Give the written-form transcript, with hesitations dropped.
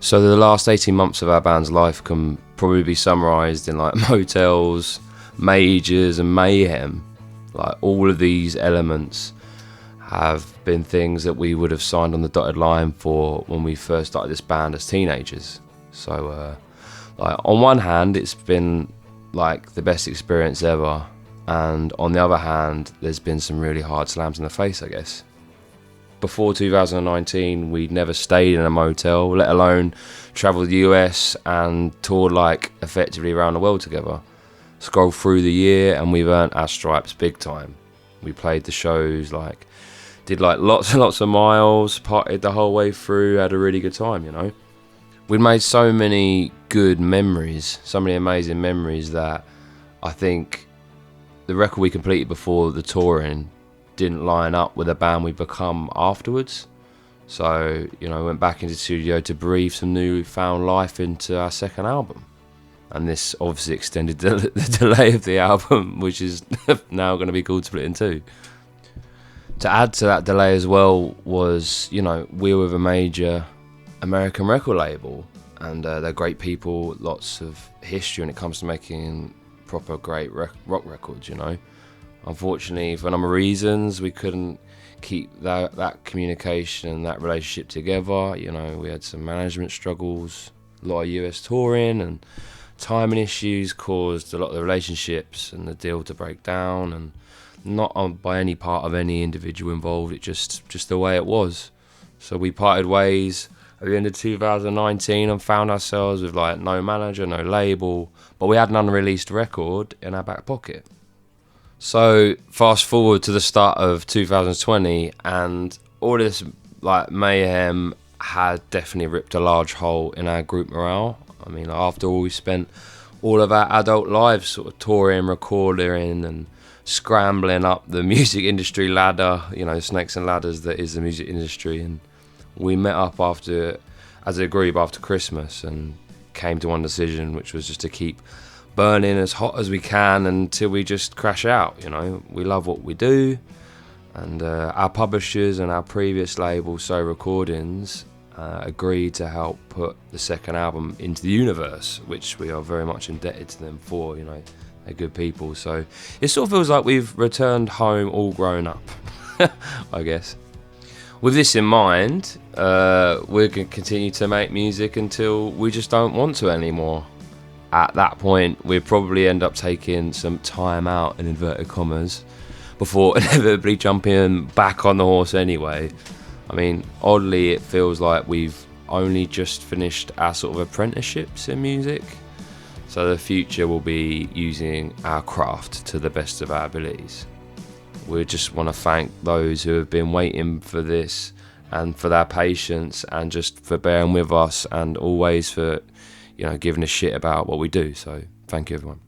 So the last 18 months of our band's life can probably be summarised in like motels, majors and mayhem. Like all of these elements have been things that we would have signed on the dotted line for when we first started this band as teenagers. So like on one hand, it's been like the best experience ever, and on the other hand, there's been some really hard slams in the face, I guess. Before 2019, we'd never stayed in a motel, let alone travelled the US and toured like effectively around the world together. Scroll through the year and we've earned our stripes big time. We played the shows, like did like lots and lots of miles, partied the whole way through, had a really good time, you know. We'd made so many good memories, so many amazing memories that I think the record we completed before the touring didn't line up with the band we'd become afterwards. So, you know, went back into the studio to breathe some newfound life into our second album. And this obviously extended the delay of the album, which is now going to be called Split in Two. To add to that delay as well was, you know, we were with a major American record label, and they're great people, lots of history when it comes to making proper great rock records, you know. Unfortunately, for a number of reasons, we couldn't keep that communication and that relationship together. You know, we had some management struggles, a lot of US touring, and timing issues caused a lot of the relationships and the deal to break down, and not by any part of any individual involved, it just the way it was. So we parted ways at the end of 2019 and found ourselves with like no manager, no label, but we had an unreleased record in our back pocket. So fast forward to the start of 2020, and all this like mayhem had definitely ripped a large hole in our group morale. I mean, after all, we spent all of our adult lives sort of touring, recording and scrambling up the music industry ladder, you know, snakes and ladders that is the music industry. And we met up as a group after Christmas and came to one decision, which was just to keep burning as hot as we can until we just crash out. You know, we love what we do, and our publishers and our previous label, So Recordings, agreed to help put the second album into the universe, which we are very much indebted to them for. You know, they're good people, so it sort of feels like we've returned home all grown up. I guess with this in mind, we're going to continue to make music until we just don't want to anymore. At that point, we'd probably end up taking some time out, in inverted commas, before inevitably jumping back on the horse anyway. I mean, oddly, it feels like we've only just finished our sort of apprenticeships in music. So the future will be using our craft to the best of our abilities. We just want to thank those who have been waiting for this and for their patience and just for bearing with us and always for, you know, giving a shit about what we do. So thank you, everyone.